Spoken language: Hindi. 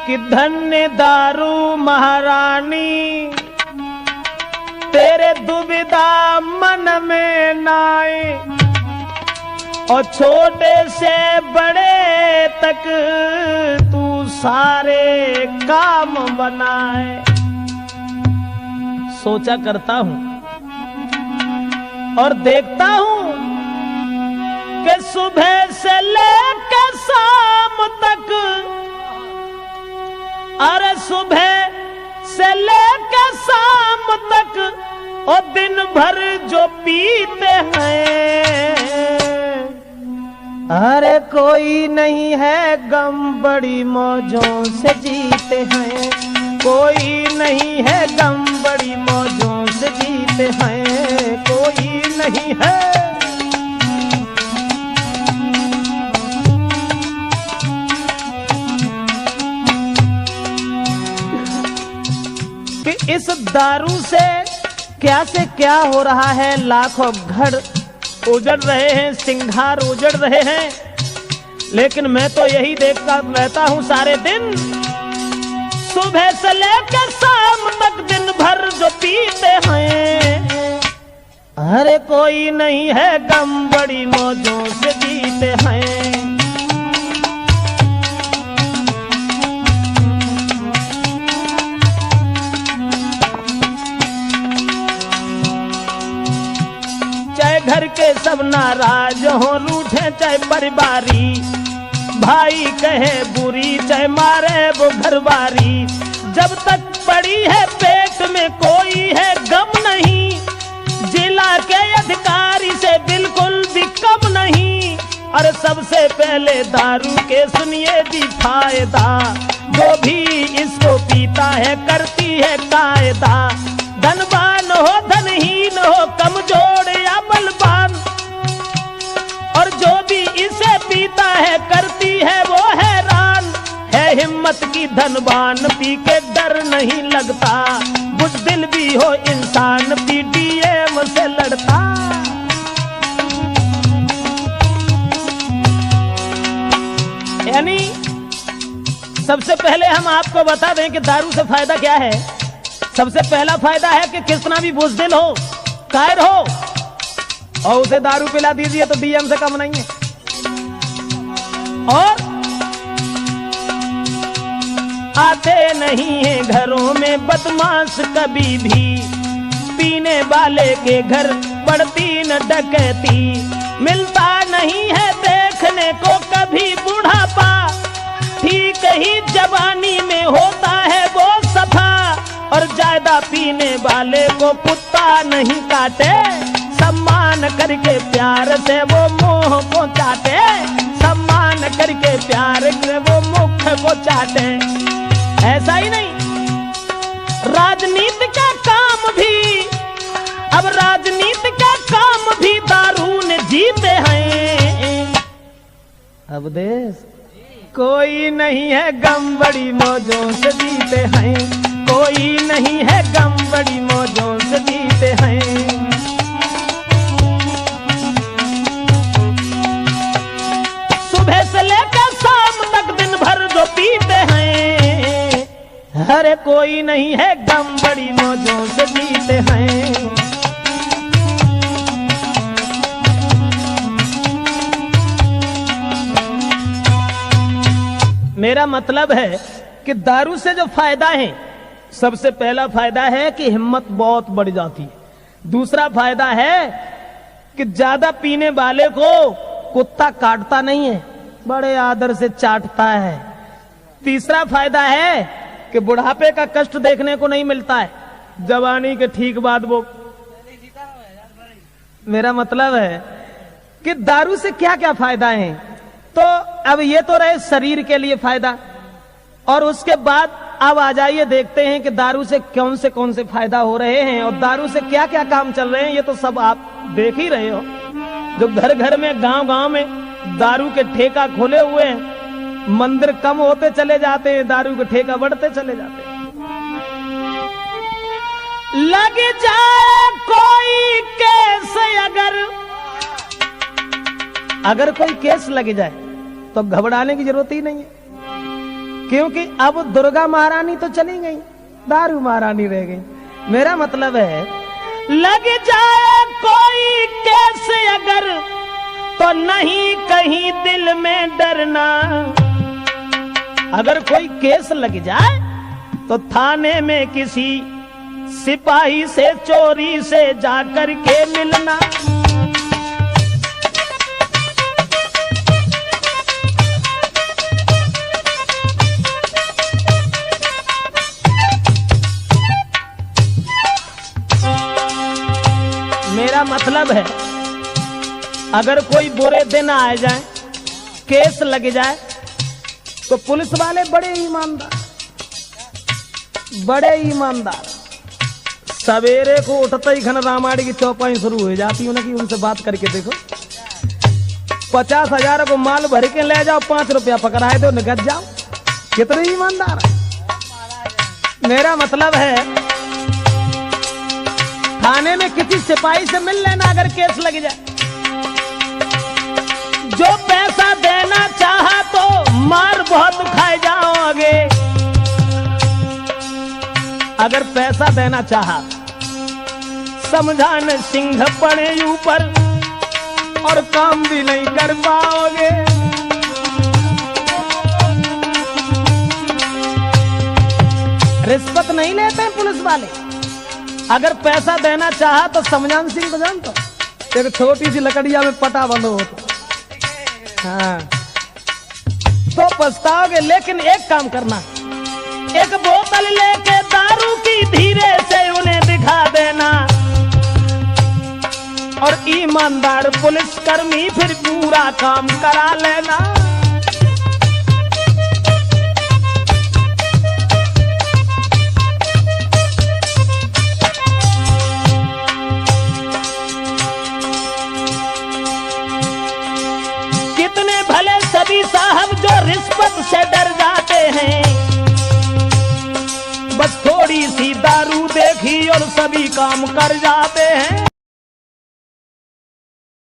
कि धन्य दारू महारानी, तेरे दुविधा मन में नाए, और छोटे से बड़े तक तू सारे काम बनाए। सोचा करता हूं और देखता हूं कि सुबह से लेकर शाम तक, अरे सुबह से लेकर शाम तक और दिन भर जो पीते हैं, अरे कोई नहीं है गम बड़ी मौजों से जीते हैं, कोई नहीं है गम बड़ी मौजों से जीते हैं, कोई नहीं है। कि इस दारू से क्या हो रहा है, लाखों घर उजड़ रहे हैं, सिंगार उजड़ रहे हैं, लेकिन मैं तो यही देखता रहता हूं सारे दिन, सुबह से लेकर शाम तक दिन भर जो पीते हैं, अरे कोई नहीं है गम बड़ी मौजों से जीते हैं। चाहे घर के सब नाराज हो रूठे, चाहे परिवारी भाई कहे बुरी, चाहे मारे वो घरवारी, जब तक पड़ी है पेट में कोई है गम नहीं, जिला के अधिकारी से बिल्कुल भी कम नहीं। और सबसे पहले दारू के सुनिए जी फायदा, जो भी इसको पीता है करती है कायदा, धनवान हो धनहीन हो कमजोर या बलवान, और जो भी इसे पीता है करती है वो हैरान, है हिम्मत की धनवान पी के डर नहीं लगता, बुज़दिल भी हो इंसान पीडीएम से लड़ता। यानी सबसे पहले हम आपको बता दें कि दारू से फायदा क्या है। सबसे पहला फायदा है कि कितना भी बुज़दिल हो, कायर हो और उसे दारू पिला दीजिए तो डीएम से कम नहीं है। और आते नहीं है घरों में बदमाश कभी भी, पीने वाले के घर पड़ती न डकैती, मिलता नहीं है देखने को कभी बुढ़ापा, ठीक ही जवानी में होता है वो सफा, और ज्यादा पीने वाले को कुत्ता नहीं काटे, सम्मान करके प्यार से वो मुंह को चाटे, सम्मान करके प्यार से वो मुख को चाटे। ऐसा ही नहीं, राजनीति का काम भी, अब राजनीति का काम भी दारू ने जीते हैं। अब देश कोई नहीं है गम बड़ी मौजों से जीते हैं, कोई नहीं है गम बड़ी मौजों से जीते हैं। सुबह से लेकर शाम तक दिन भर जो पीते हैं, अरे कोई नहीं है गम बड़ी मौजों से जीते हैं। मेरा मतलब है कि दारू से जो फायदा है, सबसे पहला फायदा है कि हिम्मत बहुत बढ़ जाती है, दूसरा फायदा है कि ज्यादा पीने वाले को कुत्ता काटता नहीं है, बड़े आदर से चाटता है, तीसरा फायदा है कि बुढ़ापे का कष्ट देखने को नहीं मिलता है, जवानी के ठीक बाद वो। मेरा मतलब है कि दारू से क्या क्या फायदा है। तो अब ये तो रहे शरीर के लिए फायदा, और उसके बाद अब आ जाइए देखते हैं कि दारू से कौन से फायदा हो रहे हैं और दारू से क्या क्या काम चल रहे हैं। ये तो सब आप देख ही रहे हो, जो घर घर में गांव गांव में दारू के ठेका खोले हुए हैं, मंदिर कम होते चले जाते हैं, दारू के ठेका बढ़ते चले जाते हैं। लग जाए कोई केस, अगर कोई केस लग जाए तो घबराने की जरूरत ही नहीं है। क्योंकि अब दुर्गा महारानी तो चली गई, दारू महारानी रह गई। मेरा मतलब है लग जाए कोई केस अगर तो नहीं कहीं दिल में डरना। अगर कोई केस लग जाए तो थाने में किसी सिपाही से चोरी से जाकर के मिलना। मेरा मतलब है अगर कोई बुरे दिन आ जाए, केस लग जाए, तो पुलिस वाले बड़े ईमानदार सवेरे को उठते ही घन रामायण की चौपाई शुरू हो जाती है कि उनसे बात करके देखो 50,000 को माल भर के ले जाओ, 5 रुपया पकड़ाए दो, निकल जाओ। कितने ईमानदार है। मेरा मतलब है थाने में किसी सिपाही से मिल लेना अगर केस लग जाए। जो पैसा देना चाहा तो मार बहुत खाए जाओगे। अगर पैसा देना चाहा, समझान सिंह पड़े ऊपर और काम भी नहीं कर पाओगे। रिश्वत नहीं लेते पुलिस वाले। अगर पैसा देना चाहा तो समझान सिंह को जानते, एक छोटी सी लकड़िया में पटा बंद होता। हाँ, तो पछताओगे। लेकिन एक काम करना, एक बोतल लेके दारू की धीरे से उन्हें दिखा देना और ईमानदार पुलिसकर्मी फिर पूरा काम करा लेना। कितने भले सभी साहब जो रिश्वत से डर जाते हैं, बस थोड़ी सी दारू देखी और सभी काम कर जाते हैं।